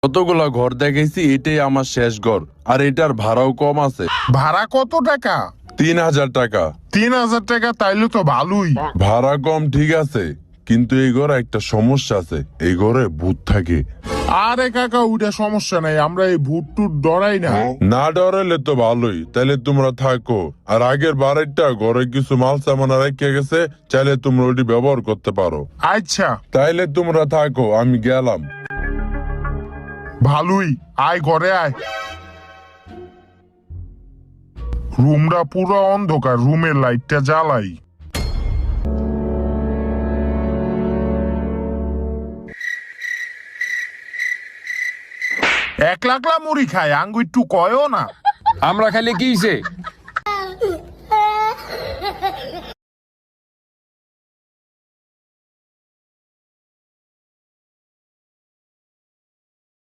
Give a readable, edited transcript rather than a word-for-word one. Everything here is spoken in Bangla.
কতগুলা ঘর দেখেছি, এটাই আমার শেষ ঘর। আর এটার ভাড়াও কম আছে, ভাড়া কত টাকা? 3000 টাকা। 3000 টাকা? তাইলে তো ভালোই। ভাড়া কম ঠিক আছে, কিন্তু এই ঘরে একটা সমস্যা আছে, এই ঘরে ভূত থাকে। আরে কাকা, ওইটা সমস্যা নাই, আমরা এই ভূত টুট ডরাই না। না ডরাইলে তো ভালোই, তাইলে তোমরা থাকো। আর আগের বারেরটা ঘরে কিছু মাল সামান রেখে গেছে, চাইলে তোমরা ওইটি ব্যবহার করতে পারো। আচ্ছা তাইলে তোমরা থাকো, আমি গেলাম। ভালোই, আয় ঘরে আয়। রুমটা পুরো অন্ধকার, রুমের লাইটটা জ্বালাই। এক লাখলা মুড়ি খায়, আঙ্গু একটু কয়ও না। আমরা খালি কি হইছে?